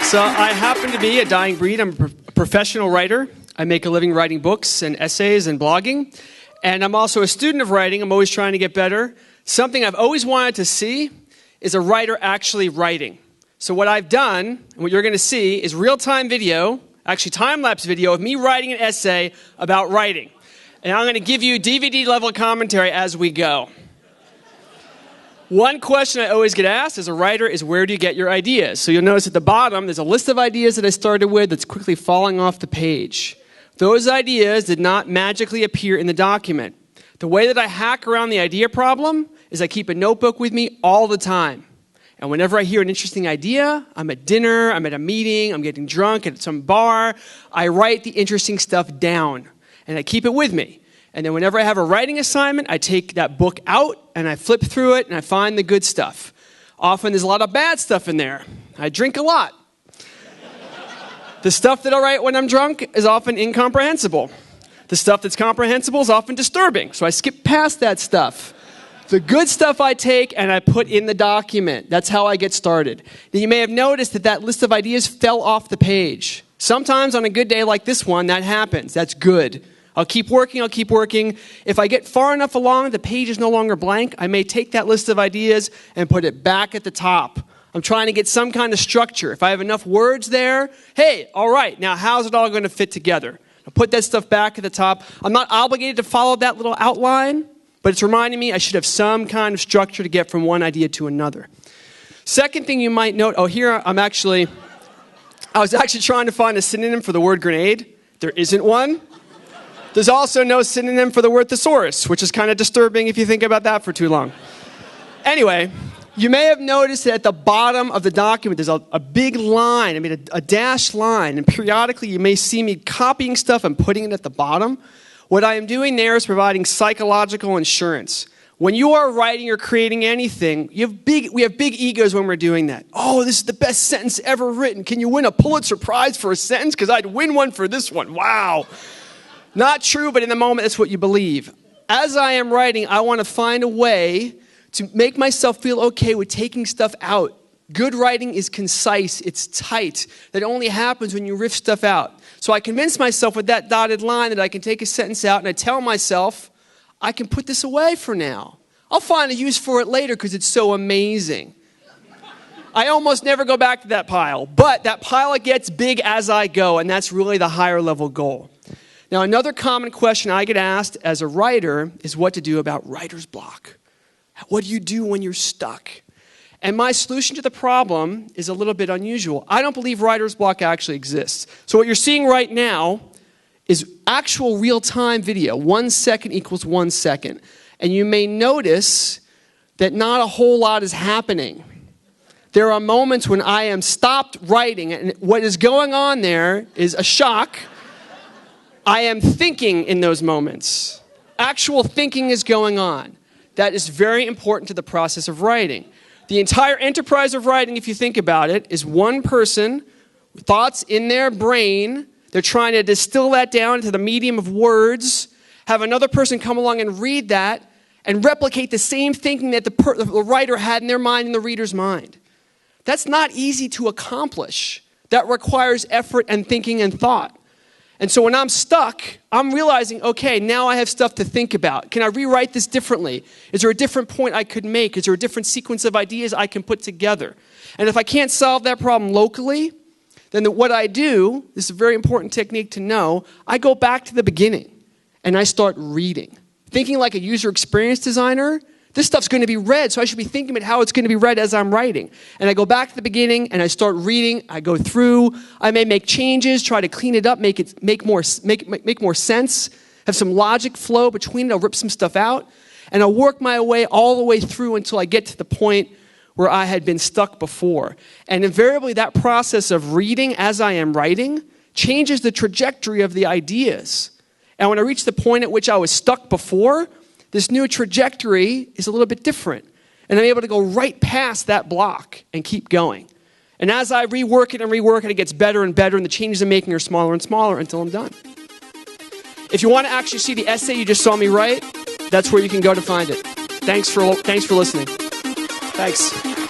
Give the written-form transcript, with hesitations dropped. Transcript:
So I happen to be a dying breed. I'm a professional writer. I make a living writing books and essays and blogging. And I'm also a student of writing. I'm always trying to get better. Something I've always wanted to see is a writer actually writing. So what I've done, and what you're going to see, is real-time video, actually time-lapse video, of me writing an essay about writing. And I'm going to give you DVD-level commentary as we go. One question I always get asked as a writer is, where do you get your ideas? So you'll notice at the bottom, there's a list of ideas that I started with that's quickly falling off the page. Those ideas did not magically appear in the document. The way that I hack around the idea problem is I keep a notebook with me all the time. And whenever I hear an interesting idea, I'm at dinner, I'm at a meeting, I'm getting drunk at some bar, I write the interesting stuff down. And I keep it with me. And then whenever I have a writing assignment, I take that book out and I flip through it and I find the good stuff. Often there's a lot of bad stuff in there. I drink a lot. The stuff that I write when I'm drunk is often incomprehensible. The stuff that's comprehensible is often disturbing, so I skip past that stuff. The good stuff I take and I put in the document. That's how I get started. Now, you may have noticed that that list of ideas fell off the page. Sometimes on a good day like this one, that happens. That's good. I'll keep working. If I get far enough along, the page is no longer blank, I may take that list of ideas and put it back at the top. I'm trying to get some kind of structure. If I have enough words there, hey, all right, now how's it all going to fit together? I'll put that stuff back at the top. I'm not obligated to follow that little outline, but it's reminding me I should have some kind of structure to get from one idea to another. Second thing you might note, I was actually trying to find a synonym for the word grenade. There isn't one. There's also no synonym for the word thesaurus, which is kind of disturbing if you think about that for too long. Anyway, you may have noticed that at the bottom of the document, there's a big line, a dashed line, and periodically you may see me copying stuff and putting it at the bottom. What I am doing there is providing psychological insurance. When you are writing or creating anything, we have big egos when we're doing that. Oh, this is the best sentence ever written. Can you win a Pulitzer Prize for a sentence? Because I'd win one for this one. Wow. Not true, but in the moment, that's what you believe. As I am writing, I want to find a way to make myself feel okay with taking stuff out. Good writing is concise, it's tight. That only happens when you riff stuff out. So I convince myself with that dotted line that I can take a sentence out, and I tell myself, I can put this away for now. I'll find a use for it later because it's so amazing. I almost never go back to that pile, but that pile gets big as I go, and that's really the higher level goal. Now, another common question I get asked as a writer is what to do about writer's block. What do you do when you're stuck? And my solution to the problem is a little bit unusual. I don't believe writer's block actually exists. So what you're seeing right now is actual real-time video. 1 second equals 1 second. And you may notice that not a whole lot is happening. There are moments when I am stopped writing, and what is going on there is a shock. I am thinking in those moments. Actual thinking is going on. That is very important to the process of writing. The entire enterprise of writing, if you think about it, is one person, thoughts in their brain. They're trying to distill that down into the medium of words, have another person come along and read that, and replicate the same thinking that the writer had in their mind in the reader's mind. That's not easy to accomplish. That requires effort and thinking and thought. And so when I'm stuck, I'm realizing, okay, now I have stuff to think about. Can I rewrite this differently? Is there a different point I could make? Is there a different sequence of ideas I can put together? And if I can't solve that problem locally, then what I do, this is a very important technique to know, I go back to the beginning and I start reading. Thinking like a user experience designer, this stuff's going to be read, so I should be thinking about how it's going to be read as I'm writing. And I go back to the beginning, and I start reading. I go through. I may make changes, try to clean it up, make more sense, have some logic flow between it. I'll rip some stuff out, and I'll work my way all the way through until I get to the point where I had been stuck before. And invariably, that process of reading as I am writing changes the trajectory of the ideas. And when I reach the point at which I was stuck before, this new trajectory is a little bit different. And I'm able to go right past that block and keep going. And as I rework it, it gets better and better, and the changes I'm making are smaller and smaller until I'm done. If you want to actually see the essay you just saw me write, that's where you can go to find it. Thanks for listening. Thanks.